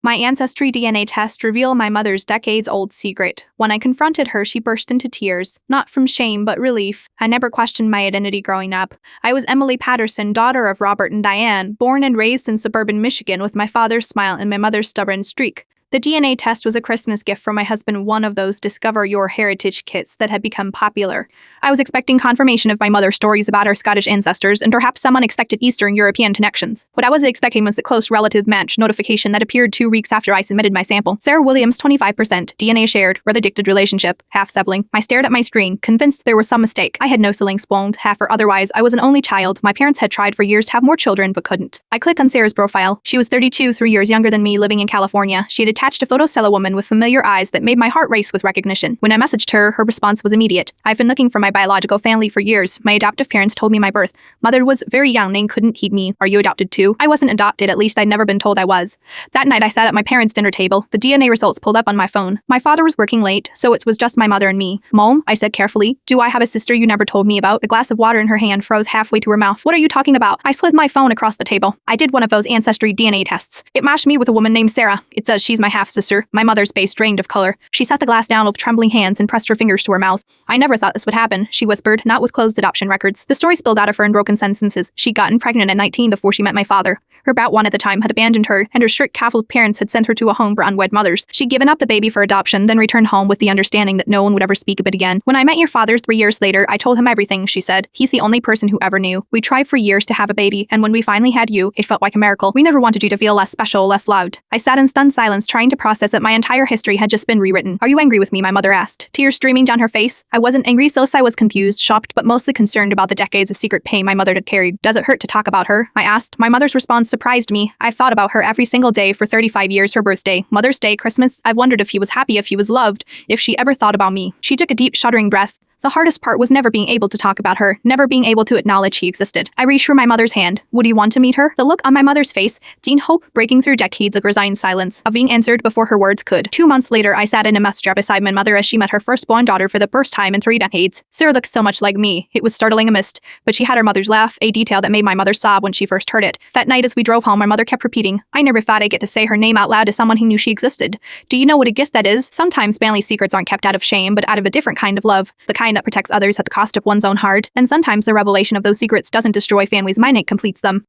My ancestry DNA test revealed my mother's decades-old secret. When I confronted her, she burst into tears, not from shame but relief. I never questioned my identity growing up. I was Emily Patterson, daughter of Robert and Diane, born and raised in suburban Michigan with my father's smile and my mother's stubborn streak. The DNA test was a Christmas gift from my husband, one of those Discover Your Heritage kits that had become popular. I was expecting confirmation of my mother's stories about our Scottish ancestors and perhaps some unexpected Eastern European connections. What I was expecting was the close relative match notification that appeared 2 weeks after I submitted my sample. Sarah Williams, 25%, DNA shared, redacted relationship, half-sibling. I stared at my screen, convinced there was some mistake. I had no siblings, spoiled, half or otherwise. I was an only child. My parents had tried for years to have more children but couldn't. I click on Sarah's profile. She was 32, 3 years younger than me, living in California. She had attached a photo cell, a woman with familiar eyes that made my heart race with recognition. When I messaged her, her response was immediate. I've been looking for my biological family for years. My adoptive parents told me my birth mother was very young and couldn't keep me. Are you adopted too? I wasn't adopted, at least I'd never been told I was. That night I sat at my parents' dinner table. The DNA results pulled up on my phone. My father was working late, so it was just my mother and me. Mom, I said carefully, do I have a sister you never told me about? The glass of water in her hand froze halfway to her mouth. What are you talking about? I slid my phone across the table. I did one of those ancestry DNA tests. It matched me with a woman named Sarah. It says she's my half-sister. My mother's face drained of color. She set the glass down with trembling hands and pressed her fingers to her mouth. I never thought this would happen, she whispered, not with closed adoption records. The story spilled out of her in broken sentences. She'd gotten pregnant at 19 before she met my father. Her about one at the time had abandoned her, and her strict Catholic parents had sent her to a home for unwed mothers. She'd given up the baby for adoption, then returned home with the understanding that no one would ever speak of it again. When I met your father 3 years later, I told him everything, she said. He's the only person who ever knew. We tried for years to have a baby, and when we finally had you, it felt like a miracle. We never wanted you to feel less special, less loved. I sat in stunned silence, trying to process that my entire history had just been rewritten. Are you angry with me? My mother asked, tears streaming down her face. I wasn't angry, Sis. I was confused, shocked, but mostly concerned about the decades of secret pain my mother had carried. Does it hurt to talk about her? I asked. My mother's response surprised me. I've thought about her every single day for 35 years, her birthday, Mother's Day, Christmas. I've wondered if he was happy, if he was loved, if she ever thought about me. She took a deep, shuddering breath. The hardest part was never being able to talk about her, never being able to acknowledge she existed. I reached for my mother's hand. Would you want to meet her? The look on my mother's face, seen hope breaking through decades of resigned silence, of being answered before her words could. 2 months later, I sat in a mess jar beside my mother as she met her firstborn daughter for the first time in 3 decades. Sarah looked so much like me. It was startling a mist, but she had her mother's laugh, a detail that made my mother sob when she first heard it. That night as we drove home, my mother kept repeating, I never thought I'd get to say her name out loud to someone who knew she existed. Do you know what a gift that is? Sometimes family secrets aren't kept out of shame, but out of a different kind of love, the kind that protects others at the cost of one's own heart, and sometimes the revelation of those secrets doesn't destroy families' mind, it completes them.